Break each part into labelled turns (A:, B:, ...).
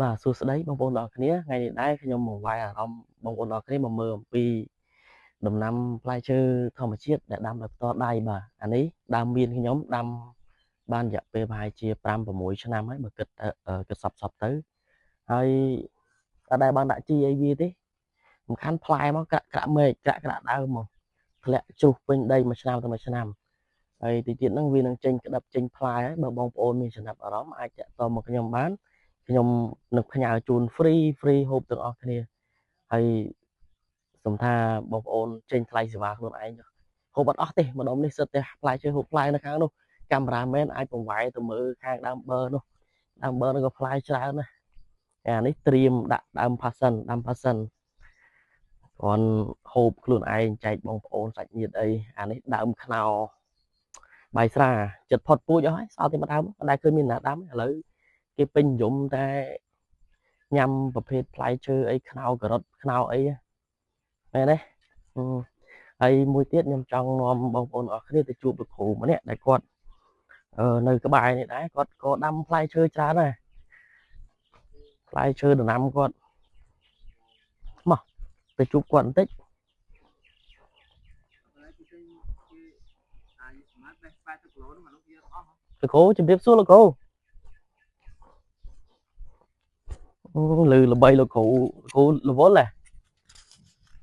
A: បាទសួស្តីបងប្អូនទាំងអស់គ្នាថ្ងៃនេះដែរខ្ញុំមកវាយអារម្មណ៍បងប្អូនទាំងអស់គ្នាមកមើលអំពីដំណាំផ្លែឈើធម្មជាតិដែលដាំដោយផ្ទាល់ដៃបាទអានេះដើមមៀនខ្ញុំដាំបានរយៈពេលប្រហែលជា5-6 ឆ្នាំហើយបើគិតសពទៅហើយអត់ដែលបានដាក់ជីអីវាទេសំខាន់ផ្លែមកក្រាក់មេឃក្រាក់ដើមមកធ្លាក់ជ្រុះពេញដីមួយឆ្នាំទៅមួយឆ្នាំហើយទីទៀតហ្នឹងវានឹងចេញក្តាប់ចេញផ្លែហើយបើបងប្អូនមានចំណាប់អារម្មណ៍អាចតាក់ទងមកខ្ញុំបានខ្ញុំនឹងផ្ញើជូន free ហូបទាំងអស់គ្នាហើយសំថាបងប្អូនចេញថ្លៃសេវាខ្លួនឯងហូបអត់អស់ទេម្ដុំនេះសិតតែផ្លែឈើហូបផ្លែនៅខាងនោះកាមេរ៉ាមែនអាចបង្វែរទៅមើលខាងដើមបឺនោះដើមបឺនោះក៏ផ្លែច្រើនណាស់អានេះត្រៀមដាក់ដើមផាសិនគ្រាន់ហូបខ្លួនឯងចែកបងប្អូនសាច់ញាតិអីអានេះដើមខ្នោបាយស្រាចិត្តផុតពូជអស់ហើយសល់តែម្ដងមិនដែលឃើញមានណាដាំឥឡូវគេពេញនិយមតែញ៉ាំប្រភេទផ្លែឈើអីខ្នោការ៉ុតខ្នោអីមែនទេហើយមួយទៀតខ្ញុំចង់នាំបងប្អូនអរគ្នាទៅជួបលោកគ្រូម្នាក់ដែលគាត់នៅក្បែរនេះដែរគាត់ក៏ដាំផ្លែឈើច្រើនដែរផ្លែឈើដំណាំគាត់មកទៅជួបគាត់បន្តិចលោកគ្រូជំរាបសួរលោកគ្រូលឺល្បីលោកគ្រូរវល់ហ៎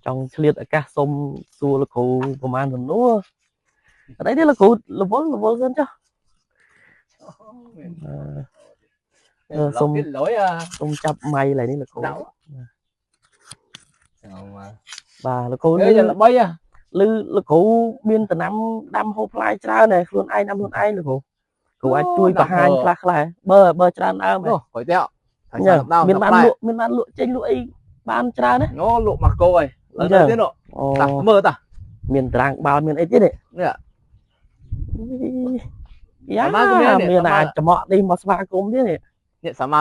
A: ចង់ឆ្លៀតឱកាសសុំសួរលោកគ្រូប្រហែលសំណួរអត់អីទេលោកគ្រូរវល់សិនចុះសុំចាប់ម៉ៃឡើយនេះលោកគ្រូបាទលោកគ្រូនេះល្បីលឺលោកគ្រូមានដំណាំដាំហូបផ្លែច្រើនដែរខ្លួនឯងដាំខ្លួនឯងលោកគ្រូអាចជួយបង្ហាញខ្លះបើច្រើនដើមហ្នឹងក្រោយទៀតមានបានលក់ចេញលក់អីបានច្រើនណាលក់មកគោហើយឥឡូវទៀតតាមើលតាមានតារាងបាល់មានអីទៀតនេះយ៉ាមានអាចចំអកនេះមកស្វាគមន៍ទៀតនេះសាម៉ៅ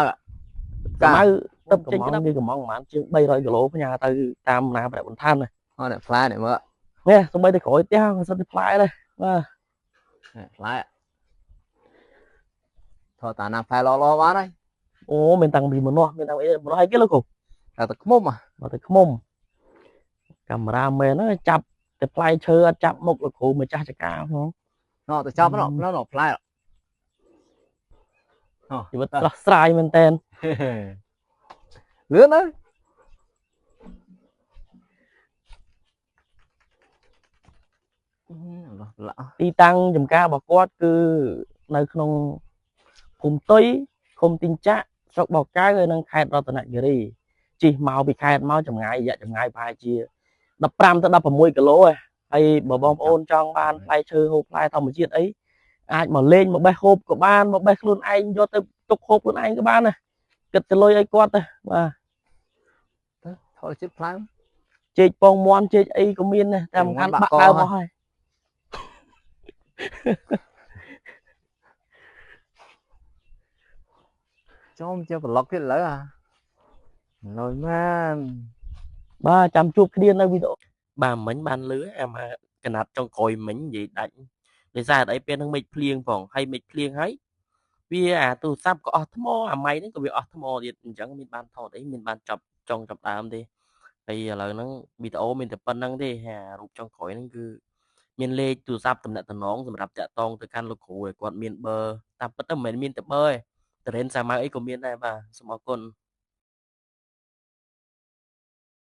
A: ទឹកចេញក្តាប់វាកំងប្រហែលជាង300គីឡូផ្ញើទៅតាមណាប្របន្ថានណានេះផ្លែនេះមើលនេះសូម្បីតែក្រោយផ្ទះក៏សិតតែផ្លែដែរបាទផ្លែថតតាណាផ្លែល្អបានហើយអូមានតាំងពីម្នាស់មានតាំងអីម្នាស់អីគេលោកគ្រូតែខ្មុំតែខ្មុំកាមេរ៉ាមែនហ្នឹងចាប់តែផ្លែឈើអត់ចាប់មុខលោកគ្រូម្ចាស់ចកាផងទៅចាប់ផ្លែជីវិតស្រស់ស្រាយមែនតើលឿនហើយទីតាំងចំការរបស់គាត់គឺនៅក្នុងភូមិតុយឃុំទីងចាក់ស្រុកបោកកៅហើយនៅខេត្តរតនគិរីជិះមកពីខេត្តមកចម្ងាយប្រហែលជា15ទៅ16គីឡូហើយបើបងប្អូនចង់បានផ្លែឈើហូបផ្លែធម្មជាតិអីអាចមកលេងមកបេះហូបក៏បានមកបេះខ្លួនឯងយកទៅទុកហូបខ្លួនឯងក៏បានដែរគិតទៅលុយឲ្យគាត់ទៅបាទថតចិត្តផ្លែចេកពងមាន់ចេកអីក៏មានដែរតែសំខាន់បាក់ដើមអស់ហើយចូលជាប្លុកទៀតឥឡូវលុយមែនបាទចាំជួបគ្នានៅវីដេអូបាទមិញបានលឺអាមកកណាត់ចុងក្រោយមិញនិយាយដាច់ដោយសារអីពេលហ្នឹងមេឃភ្លៀងផងហើយមេឃភ្លៀងហើយវាអាទូរស័ព្ទក៏អស់ថ្មអាម៉ៃហ្នឹងក៏វាអស់ថ្មទៀតអញ្ចឹងមានបានថតអីមានបានចាប់ដើមទេហើយឥឡូវហ្នឹងវីដេអូមានតែប៉ុណ្្នឹងទេអារូបចុងក្រោយហ្នឹងគឺមានលេខទូរស័ព្ទតំណតំណងសម្រាប់តាក់ទងទៅកាន់លោកគ្រូឲ្យគាត់មានបឺតាមពិតទៅមិនមែនមានតែបឺទេតរ៉េនសាម៉ៅអីក៏មានដែរបាទសូមអរគុណ